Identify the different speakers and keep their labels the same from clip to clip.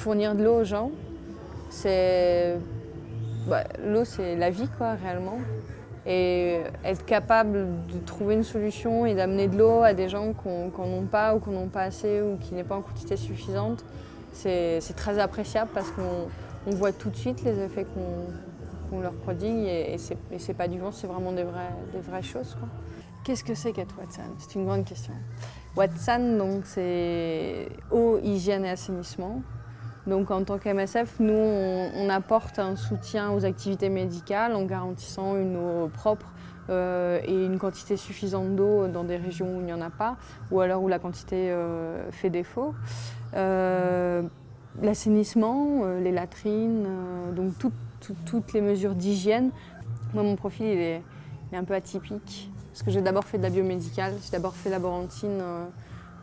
Speaker 1: fournir de l'eau aux gens, l'eau c'est la vie quoi réellement. Et être capable de trouver une solution et d'amener de l'eau à des gens qui n'en ont pas ou qui n'en ont pas assez ou qui n'est pas en quantité suffisante, c'est très appréciable parce qu'on voit tout de suite les effets qu'on leur prodigue et c'est pas du vent, c'est vraiment des vraies choses, quoi. Qu'est-ce que c'est qu'être Watsan? C'est une grande question. Watsan, donc c'est eau, hygiène et assainissement. Donc en tant qu'MSF, nous, on apporte un soutien aux activités médicales en garantissant une eau propre et une quantité suffisante d'eau dans des régions où il n'y en a pas, ou alors où la quantité fait défaut. L'assainissement, les latrines, donc toutes les mesures d'hygiène. Moi, mon profil, il est un peu atypique, parce que j'ai d'abord fait de la biomédicale, j'ai d'abord fait laborantine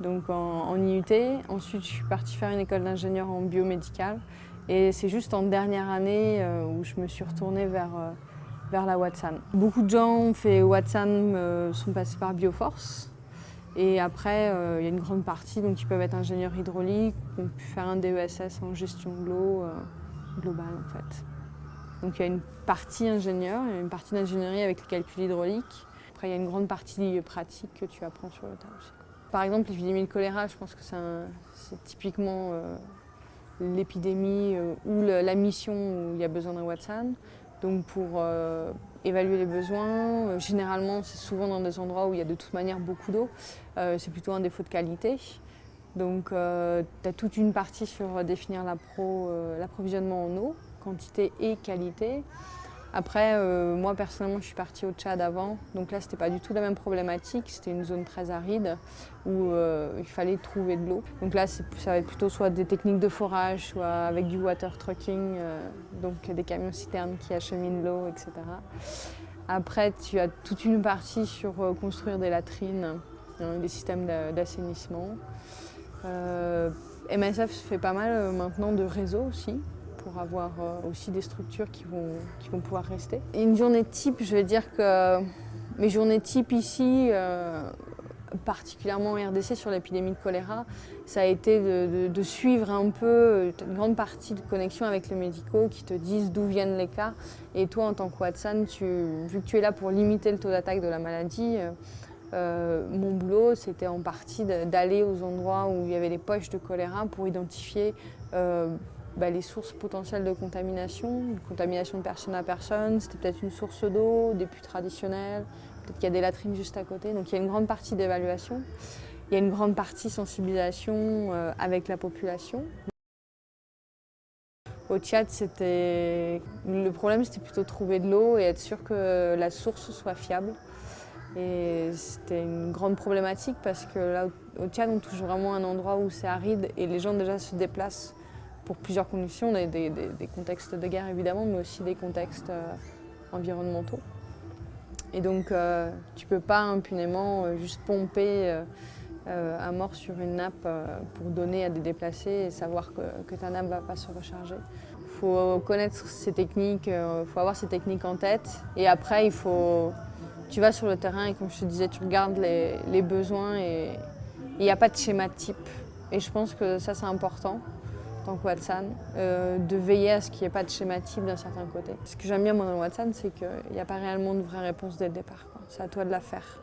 Speaker 1: donc en IUT. Ensuite, je suis partie faire une école d'ingénieur en biomédicale. Et c'est juste en dernière année où je me suis retournée vers la Watsan. Beaucoup de gens ont fait Watsan, sont passés par Bioforce. Et après, il y a une grande partie donc, qui peuvent être ingénieurs hydrauliques, qui ont pu faire un DESS en gestion de l'eau globale en fait. Donc il y a une partie ingénieur, il y a une partie d'ingénierie avec les calculs hydrauliques. Après, il y a une grande partie pratique que tu apprends sur le tas aussi. Par exemple, l'épidémie de choléra, je pense que c'est typiquement l'épidémie ou la mission où il y a besoin d'un Watsan. Donc pour évaluer les besoins, généralement c'est souvent dans des endroits où il y a de toute manière beaucoup d'eau. C'est plutôt un défaut de qualité. Donc tu as toute une partie sur définir l'approvisionnement en eau, quantité et qualité. Après, moi personnellement, je suis partie au Tchad avant, donc là c'était pas du tout la même problématique, c'était une zone très aride où il fallait trouver de l'eau. Donc là, ça va être plutôt soit des techniques de forage, soit avec du water trucking, donc des camions citernes qui acheminent l'eau, etc. Après, tu as toute une partie sur construire des latrines, des systèmes d'assainissement. MSF fait pas mal maintenant de réseaux aussi, pour avoir aussi des structures qui vont pouvoir rester. Et une journée type, je vais dire que mes journées type ici, particulièrement en RDC sur l'épidémie de choléra, ça a été de suivre un peu une grande partie de connexion avec les médicaux qui te disent d'où viennent les cas. Et toi, en tant que Watsan, vu que tu es là pour limiter le taux d'attaque de la maladie, mon boulot, c'était en partie d'aller aux endroits où il y avait des poches de choléra pour identifier les sources potentielles de contamination, une contamination de personne à personne, c'était peut-être une source d'eau, des puits traditionnels, peut-être qu'il y a des latrines juste à côté. Donc il y a une grande partie d'évaluation, il y a une grande partie sensibilisation avec la population. Au Tchad, le problème c'était plutôt de trouver de l'eau et être sûr que la source soit fiable. Et c'était une grande problématique parce que là, au Tchad, on touche vraiment un endroit où c'est aride et les gens déjà se déplacent pour plusieurs conditions, des contextes de guerre évidemment, mais aussi des contextes environnementaux. Et donc tu ne peux pas impunément juste pomper à mort sur une nappe pour donner à des déplacés et savoir que ta nappe ne va pas se recharger. Il faut connaître ces techniques, il faut avoir ces techniques en tête et après tu vas sur le terrain et comme je te disais, tu regardes les besoins et il n'y a pas de schéma type. Et je pense que ça c'est important. En tant que Watsan, de veiller à ce qu'il n'y ait pas de schéma type d'un certain côté. Ce que j'aime bien moi dans le Watsan, c'est qu'il n'y a pas réellement de vraie réponse dès le départ. C'est à toi de la faire,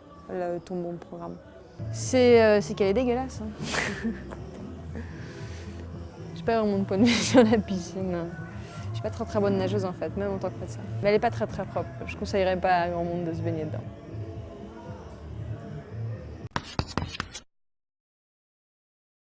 Speaker 1: ton bon programme. C'est qu'elle est dégueulasse. Hein. J'ai pas vraiment de point de vue sur la piscine. Je suis pas très bonne nageuse en fait, même en tant que Watsan. Mais elle est pas très propre. Je conseillerais pas à grand monde de se baigner dedans.